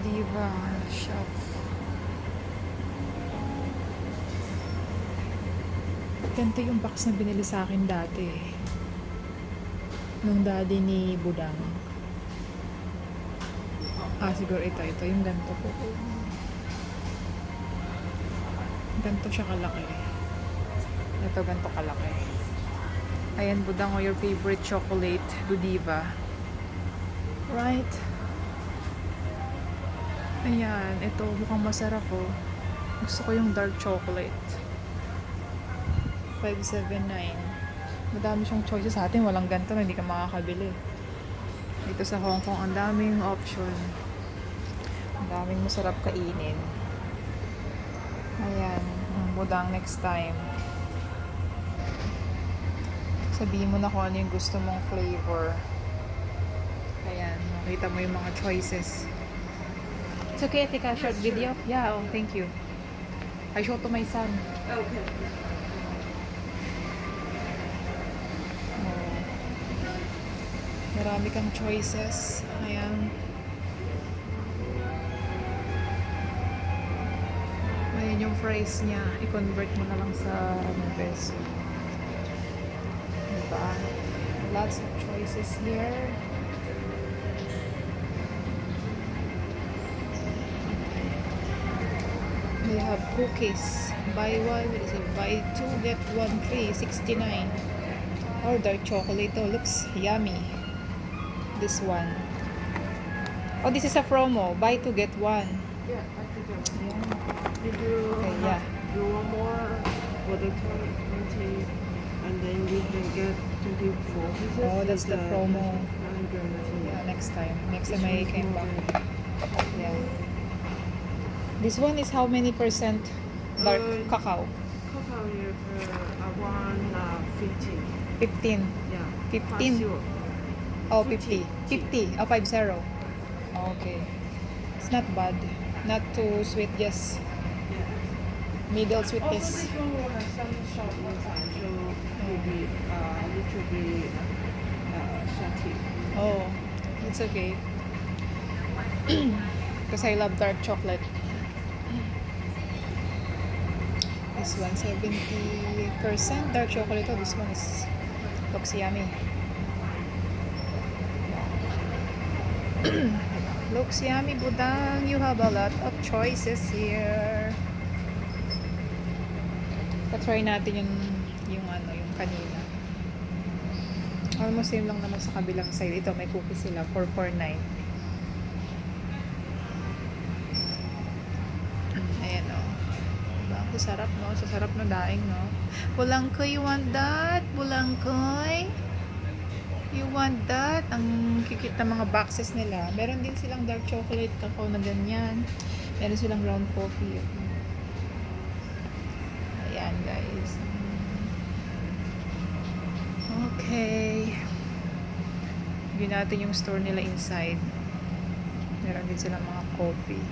Godiva shop. Ganito yung box na binili sa akin dati. Nung daddy ni Budang. Siguro ito yung ganito po. Ganito siya kalaki. Ito ganito kalaki. Ayan, Budang, your favorite chocolate, Godiva. Right? Ayan, ito mukhang masarap po. Gusto ko yung dark chocolate. 579. Madami siyang choices sa atin. Walang ganito na hindi ka makakabili. Dito sa Hong Kong, ang daming option. Ang daming masarap kainin. Ayan, ang Budang next time. Sabihin mo na kung ano yung gusto mong flavor. Ayan, makita mo yung mga choices. It's okay, take a short video? Yeah, oh, thank you. I show to my son. Okay. Oh. Marami kang choices. Ayan. Ayan yung price niya. I-convert mo na lang sa peso. Diba? Lots of choices here. They have cookies. Buy one, what is it? Buy two, get one free. 69. Oh, dark chocolate. Oh, looks yummy. This one. Oh, this is a promo. Buy two, get one. Yeah, I think Yeah. Did you Okay, yeah. do one more for the 20 and then you can get 24 pieces? Oh, that's the promo. Yeah. Yeah, next time. Next time I came back. Yeah. This one is how many percent dark cacao? Cacao is around 15. 15. Yeah. 15. Oh, 50. 50. Oh, 50. Okay. It's not bad. Not too sweet, just Yeah. middle Also, sweetness. this one will have some salt inside, so maybe a little bit salty. Oh, it's okay. Because I love dark chocolate. This one, 70% dark chocolate. Oh, this one looks yummy. Looks yummy, Budang. You have a lot of choices here. Pa-try natin yung kanina. Almost same lang naman sa kabilang side. Ito, may cookies sila. 449. Ayan, o. Diba? Sarap, no? Sarap no daing, no? Bulangkoy, you want that? Bulangkoy? You want that? Ang kikit na mga boxes nila. Meron din silang dark chocolate cacao na ganyan. Meron silang ground coffee. Ayan, guys. Okay. Bigyan natin yung store nila inside. Meron din silang mga coffee.